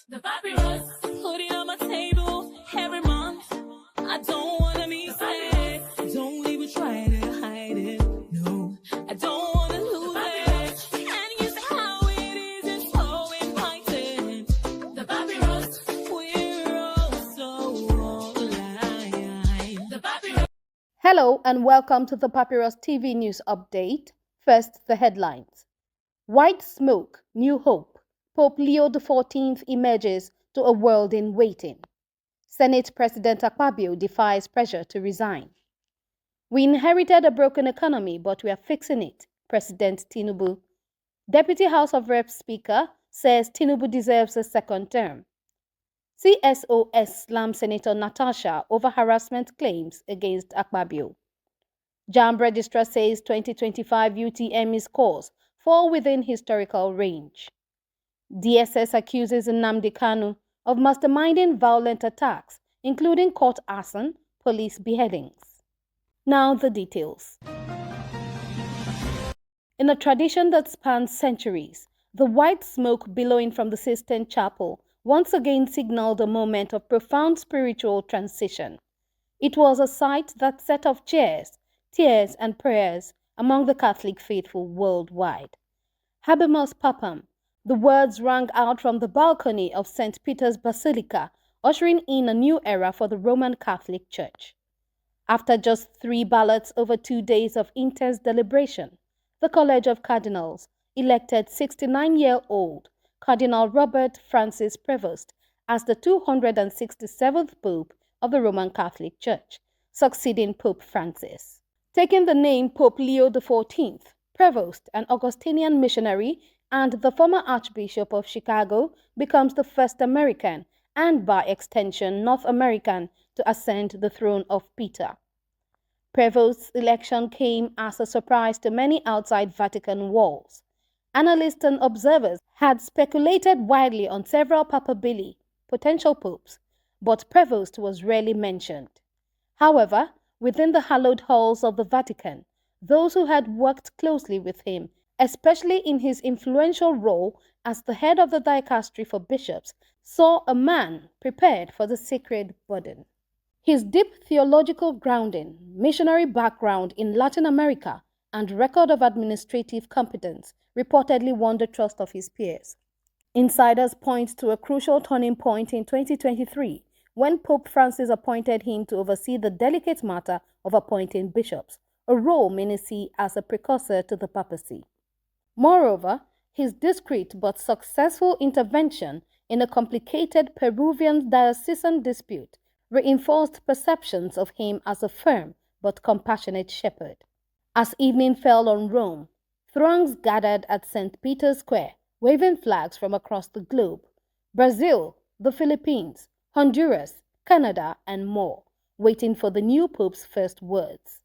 The papyrus, putting on my table every month. I don't wanna be sad. Don't even try to hide it. No, I don't wanna lose it. And you see how it is, it's so inviting. The papyrus, we're all so alive. The papyrus. Hello and welcome to the Papyrus TV News Update. First, the headlines. White smoke, new hope. Pope Leo XIV emerges to a world in waiting. Senate President Akpabio defies pressure to resign. We inherited a broken economy, but we are fixing it, President Tinubu. Deputy House of Reps Speaker says Tinubu deserves a second term. CSOS slams Senator Natasha over harassment claims against Akpabio. JAMB Registrar says 2025 UTME scores fall within historical range. DSS accuses Nnamdi Kanu of masterminding violent attacks, including court arson, police beheadings. Now the details. In a tradition that spans centuries, the white smoke billowing from the Sistine Chapel once again signaled a moment of profound spiritual transition. It was a sight that set off cheers, tears, and prayers among the Catholic faithful worldwide. Habemus Papam, the words rang out from the balcony of St. Peter's Basilica, ushering in a new era for the Roman Catholic Church. After just 3 ballots over 2 days of intense deliberation, the College of Cardinals elected 69-year-old Cardinal Robert Francis Prevost as the 267th Pope of the Roman Catholic Church, succeeding Pope Francis. Taking the name Pope Leo XIV, Prevost, an Augustinian missionary and the former Archbishop of Chicago, becomes the first American and, by extension, North American to ascend the throne of Peter. Prevost's election came as a surprise to many outside Vatican walls. Analysts and observers had speculated widely on several papabili, potential popes, but Prevost was rarely mentioned. However, within the hallowed halls of the Vatican, those who had worked closely with him, especially in his influential role as the head of the dicastery for bishops, saw a man prepared for the sacred burden. His deep theological grounding, missionary background in Latin America, and record of administrative competence reportedly won the trust of his peers. Insiders point to a crucial turning point in 2023 when Pope Francis appointed him to oversee the delicate matter of appointing bishops, a role many see as a precursor to the papacy. Moreover, his discreet but successful intervention in a complicated Peruvian diocesan dispute reinforced perceptions of him as a firm but compassionate shepherd. As evening fell on Rome, throngs gathered at St. Peter's Square, waving flags from across the globe. Brazil, the Philippines, Honduras, Canada, and more, waiting for the new Pope's first words.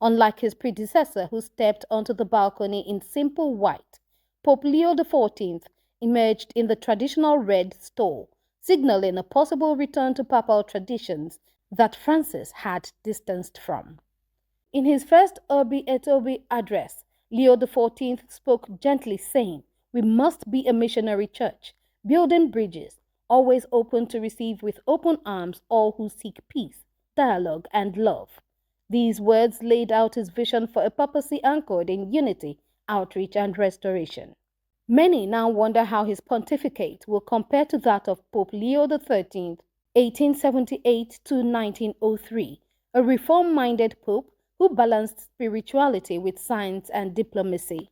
Unlike his predecessor, who stepped onto the balcony in simple white, Pope Leo XIV emerged in the traditional red stole, signaling a possible return to papal traditions that Francis had distanced from. In his first Urbi et Orbi address, Leo XIV spoke gently, saying, "We must be a missionary church, building bridges, always open to receive with open arms all who seek peace, dialogue, and love." These words laid out his vision for a papacy anchored in unity, outreach, and restoration. Many now wonder how his pontificate will compare to that of Pope Leo XIII, 1878 to 1903, a reform-minded pope who balanced spirituality with science and diplomacy.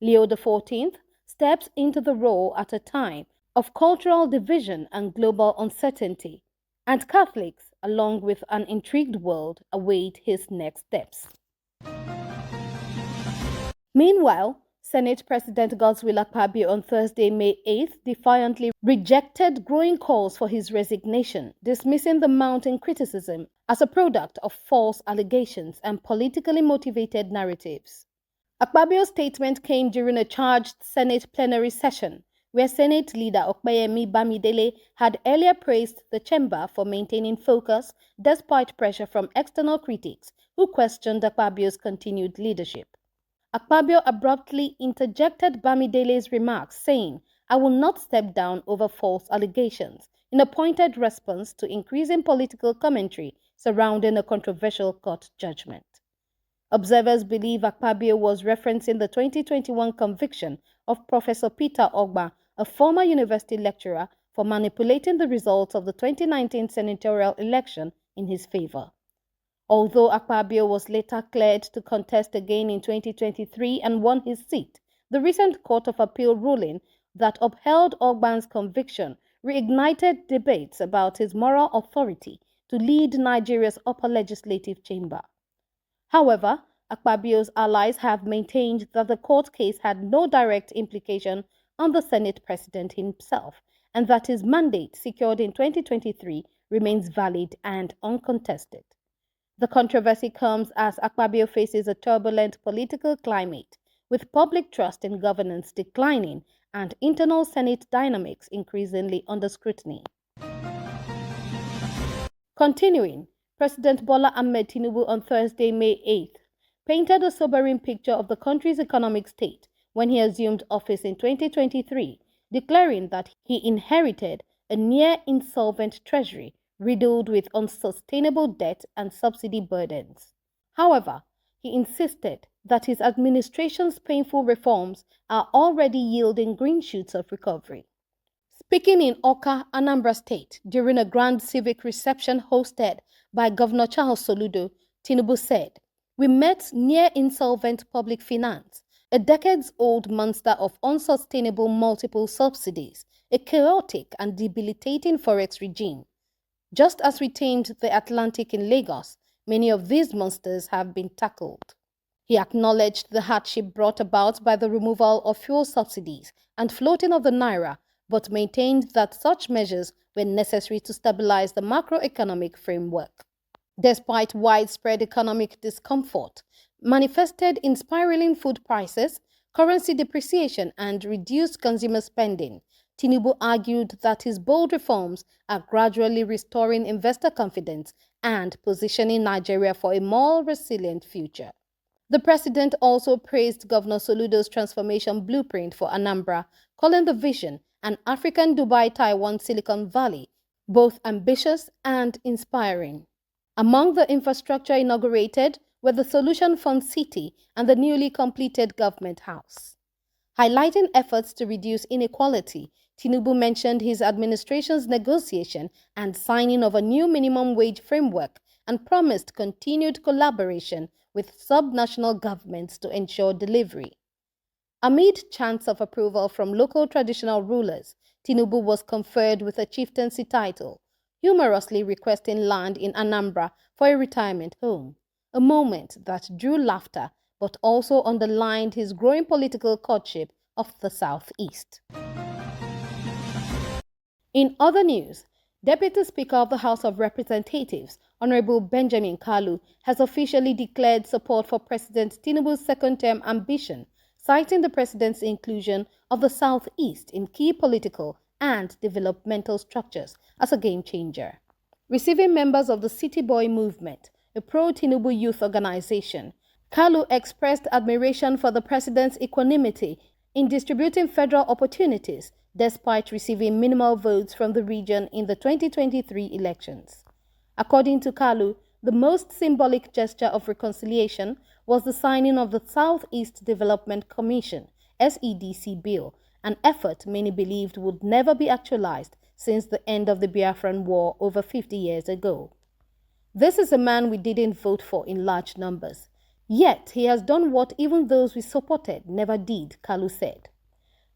Leo XIV steps into the role at a time of cultural division and global uncertainty, and Catholics, along with an intrigued world, await his next steps. Meanwhile, Senate President Godswill Akpabio on Thursday, May 8th, defiantly rejected growing calls for his resignation, dismissing the mounting criticism as a product of false allegations and politically motivated narratives. Akpabio's statement came during a charged Senate plenary session, where Senate leader Okpeyemi Bamidele had earlier praised the chamber for maintaining focus despite pressure from external critics who questioned Akpabio's continued leadership. Akpabio abruptly interjected Bamidele's remarks, saying, "I will not step down over false allegations," in a pointed response to increasing political commentary surrounding a controversial court judgment. Observers believe Akpabio was referencing the 2021 conviction of Professor Peter Ogba, a former university lecturer, for manipulating the results of the 2019 senatorial election in his favor. Although Akpabio was later cleared to contest again in 2023 and won his seat, the recent Court of Appeal ruling that upheld Ogban's conviction reignited debates about his moral authority to lead Nigeria's upper legislative chamber. However, Akpabio's allies have maintained that the court case had no direct implication on the Senate president himself and that his mandate, secured in 2023, remains valid and uncontested. The controversy comes as Akpabio faces a turbulent political climate, with public trust in governance declining and internal Senate dynamics increasingly under scrutiny. Continuing, President Bola Ahmed Tinubu on Thursday, May 8th, painted a sobering picture of the country's economic state when he assumed office in 2023, declaring that he inherited a near-insolvent treasury riddled with unsustainable debt and subsidy burdens. However, he insisted that his administration's painful reforms are already yielding green shoots of recovery. Speaking in Awka, Anambra State, during a grand civic reception hosted by Governor Charles Soludo, Tinubu said, "We met near-insolvent public finance, a decades-old monster of unsustainable multiple subsidies, a chaotic and debilitating forex regime. Just as we tamed the Atlantic in Lagos, many of these monsters have been tackled." He acknowledged the hardship brought about by the removal of fuel subsidies and floating of the naira, but maintained that such measures were necessary to stabilize the macroeconomic framework. Despite widespread economic discomfort, manifested in spiraling food prices, currency depreciation, and reduced consumer spending, Tinubu argued that his bold reforms are gradually restoring investor confidence and positioning Nigeria for a more resilient future. The president also praised Governor Soludo's transformation blueprint for Anambra, calling the vision an African Dubai-Taiwan Silicon Valley, both ambitious and inspiring. Among the infrastructure inaugurated were the Solution Fund City and the newly completed Government House. Highlighting efforts to reduce inequality, Tinubu mentioned his administration's negotiation and signing of a new minimum wage framework and promised continued collaboration with sub-national governments to ensure delivery. Amid chants of approval from local traditional rulers, Tinubu was conferred with a chieftaincy title, humorously requesting land in Anambra for a retirement home, a moment that drew laughter but also underlined his growing political courtship of the Southeast. In other news, Deputy Speaker of the House of Representatives, Honorable Benjamin Kalu, has officially declared support for President Tinubu's second-term ambition, citing the president's inclusion of the Southeast in key political and developmental structures as a game-changer. Receiving members of the City Boy movement, a pro-Tinubu youth organization, Kalu expressed admiration for the president's equanimity in distributing federal opportunities despite receiving minimal votes from the region in the 2023 elections. According to Kalu, the most symbolic gesture of reconciliation was the signing of the Southeast Development Commission (SEDC) bill, an effort many believed would never be actualized since the end of the Biafran War over 50 years ago. "This is a man we didn't vote for in large numbers. Yet he has done what even those we supported never did," Kalu said.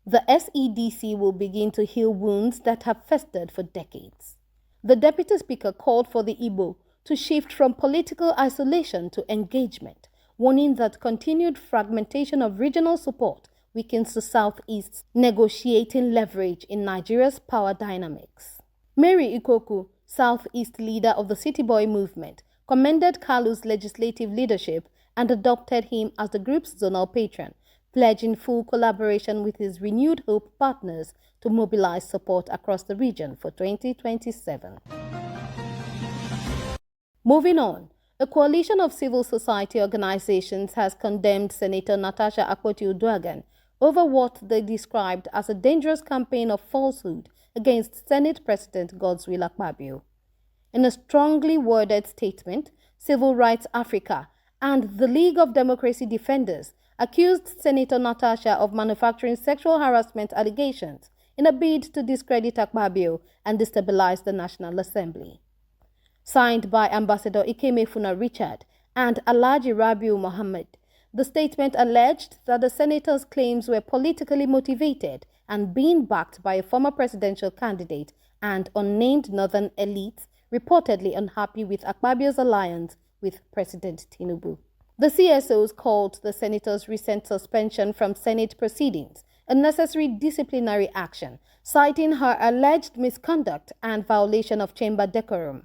The SEDC will begin to heal wounds that have festered for decades. The Deputy Speaker called for the Igbo to shift from political isolation to engagement, warning that continued fragmentation of regional support weakens the Southeast's negotiating leverage in Nigeria's power dynamics. Mary Ikoku, Southeast leader of the City Boy movement, commended Kalu's legislative leadership and adopted him as the group's zonal patron, pledging full collaboration with his Renewed Hope partners to mobilize support across the region for 2027. Moving on, a coalition of civil society organizations has condemned Senator Natasha Akpoti-Uduaghan over what they described as a dangerous campaign of falsehood against Senate President Godswill Akpabio. In a strongly worded statement, Civil Rights Africa and the League of Democracy Defenders accused Senator Natasha of manufacturing sexual harassment allegations in a bid to discredit Akpabio and destabilize the National Assembly. Signed by Ambassador Ikemefuna Richard and Alhaji Rabiu Mohammed, the statement alleged that the senator's claims were politically motivated and being backed by a former presidential candidate and unnamed northern elites reportedly unhappy with Akpabio's alliance with President Tinubu. The CSOs called the senator's recent suspension from Senate proceedings a necessary disciplinary action, citing her alleged misconduct and violation of chamber decorum.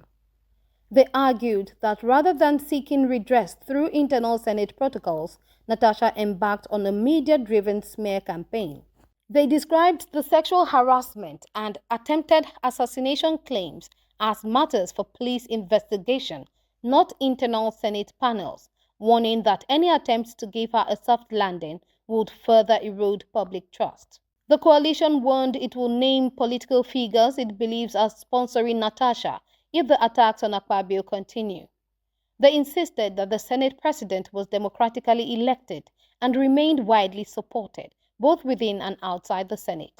They argued that rather than seeking redress through internal Senate protocols, Natasha embarked on a media-driven smear campaign. They described the sexual harassment and attempted assassination claims as matters for police investigation, not internal Senate panels, warning that any attempts to give her a soft landing would further erode public trust. The coalition warned it will name political figures it believes are sponsoring Natasha if the attacks on Akpabio continue. They insisted that the Senate president was democratically elected and remained widely supported, both within and outside the Senate.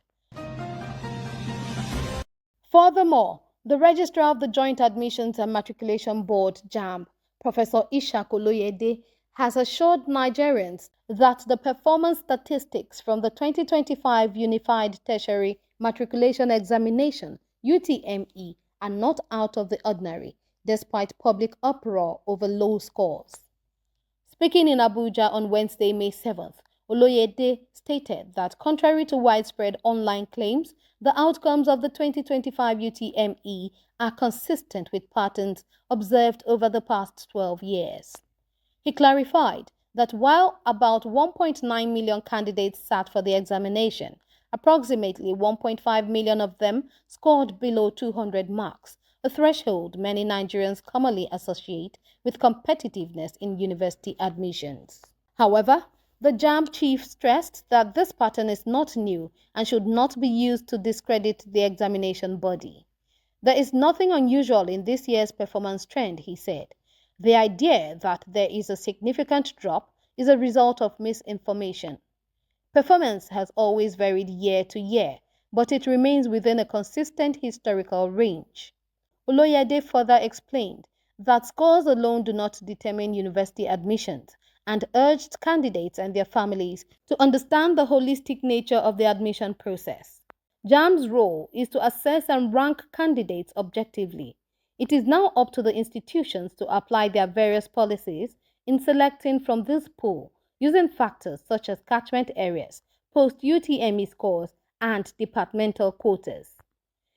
Furthermore, the Registrar of the Joint Admissions and Matriculation Board, JAMB, Professor Ishak Oloyede, has assured Nigerians that the performance statistics from the 2025 Unified Tertiary Matriculation Examination, UTME, are not out of the ordinary, despite public uproar over low scores. Speaking in Abuja on Wednesday, May 7th, Oloyede stated that contrary to widespread online claims, the outcomes of the 2025 UTME are consistent with patterns observed over the past 12 years. He clarified that while about 1.9 million candidates sat for the examination, approximately 1.5 million of them scored below 200 marks, a threshold many Nigerians commonly associate with competitiveness in university admissions. However, the JAMB chief stressed that this pattern is not new and should not be used to discredit the examination body. There is nothing unusual in this year's performance trend, he said. The idea that there is a significant drop is a result of misinformation. Performance has always varied year to year, but it remains within a consistent historical range. Oloyede further explained that scores alone do not determine university admissions and urged candidates and their families to understand the holistic nature of the admission process. JAMB's role is to assess and rank candidates objectively. It is now up to the institutions to apply their various policies in selecting from this pool using factors such as catchment areas, post-UTME scores, and departmental quotas.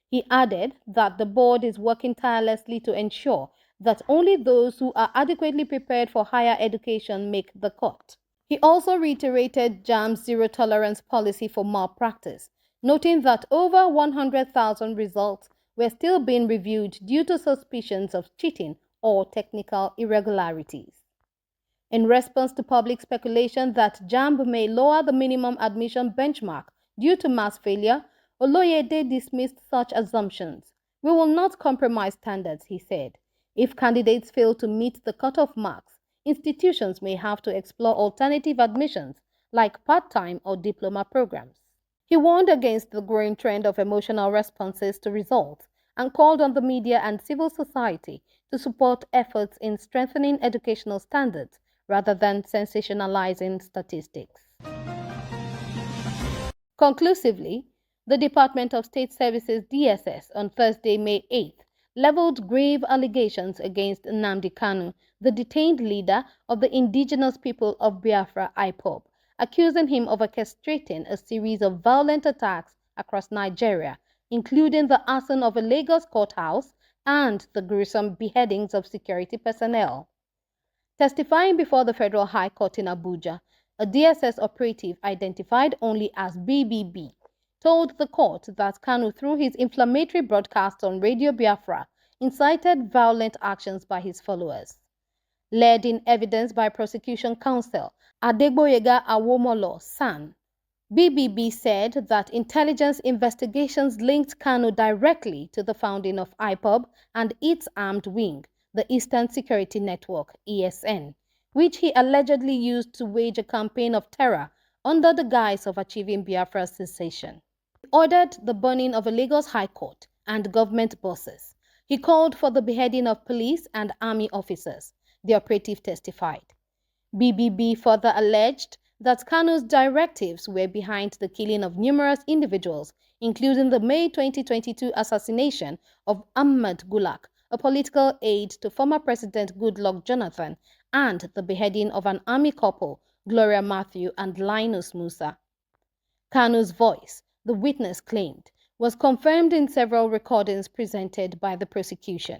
He added that the board is working tirelessly to ensure that only those who are adequately prepared for higher education make the cut. He also reiterated JAMB's zero-tolerance policy for malpractice, noting that over 100,000 results were still being reviewed due to suspicions of cheating or technical irregularities. In response to public speculation that JAMB may lower the minimum admission benchmark due to mass failure, Oloyede dismissed such assumptions. We will not compromise standards, he said. If candidates fail to meet the cutoff marks, institutions may have to explore alternative admissions like part-time or diploma programs. He warned against the growing trend of emotional responses to results and called on the media and civil society to support efforts in strengthening educational standards rather than sensationalizing statistics. Conclusively, the Department of State Services DSS on Thursday, May 8th, leveled grave allegations against Nnamdi Kanu, the detained leader of the indigenous people of Biafra IPOB, accusing him of orchestrating a series of violent attacks across Nigeria, including the arson of a Lagos courthouse and the gruesome beheadings of security personnel. Testifying before the Federal High Court in Abuja, a DSS operative identified only as BBB told the court that Kanu, through his inflammatory broadcasts on Radio Biafra, incited violent actions by his followers. Led in evidence by prosecution counsel Adegboyega Awomolo San, BBB said that intelligence investigations linked Kanu directly to the founding of IPOB and its armed wing, the Eastern Security Network (ESN), which he allegedly used to wage a campaign of terror under the guise of achieving Biafra's secession. He ordered the burning of a Lagos High Court and government buses. He called for the beheading of police and army officers, the operative testified. BBB further alleged that Kanu's directives were behind the killing of numerous individuals, including the May 2022 assassination of Ahmed Gulak, a political aide to former President Goodluck Jonathan, and the beheading of an army couple, Gloria Matthew and Linus Musa. Kanu's voice, the witness claimed, was confirmed in several recordings presented by the prosecution.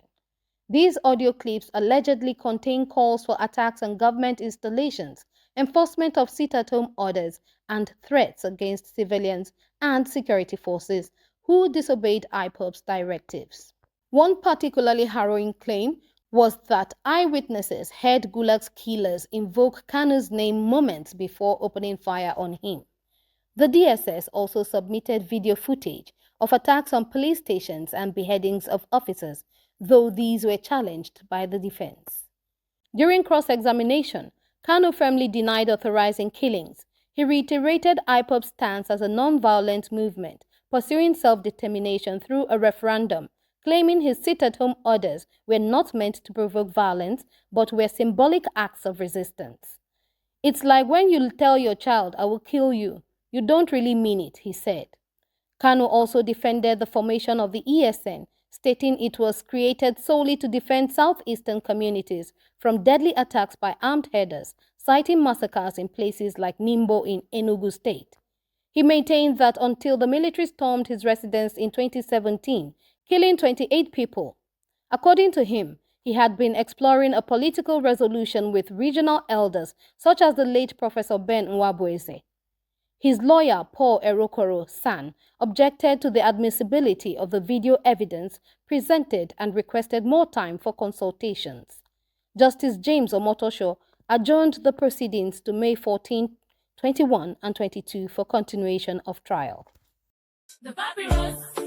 These audio clips allegedly contain calls for attacks on government installations, enforcement of sit-at-home orders, and threats against civilians and security forces who disobeyed IPOB's directives. One particularly harrowing claim was that eyewitnesses heard Gulak's killers invoke Kanu's name moments before opening fire on him. The DSS also submitted video footage of attacks on police stations and beheadings of officers, though these were challenged by the defense. During cross-examination, Kanu firmly denied authorizing killings. He reiterated IPOB's stance as a non-violent movement, pursuing self-determination through a referendum, claiming his sit-at-home orders were not meant to provoke violence, but were symbolic acts of resistance. "It's like when you tell your child, 'I will kill you.' You don't really mean it," he said. Kanu also defended the formation of the ESN, stating it was created solely to defend southeastern communities from deadly attacks by armed herders, citing massacres in places like Nimbo in Enugu State. He maintained that until the military stormed his residence in 2017, killing 28 people. According to him, he had been exploring a political resolution with regional elders such as the late Professor Ben Nwabueze. His lawyer, Paul Erokoro San, objected to the admissibility of the video evidence presented and requested more time for consultations. Justice James Omotosho adjourned the proceedings to May 14, 21 and 22 for continuation of trial. The papyrus.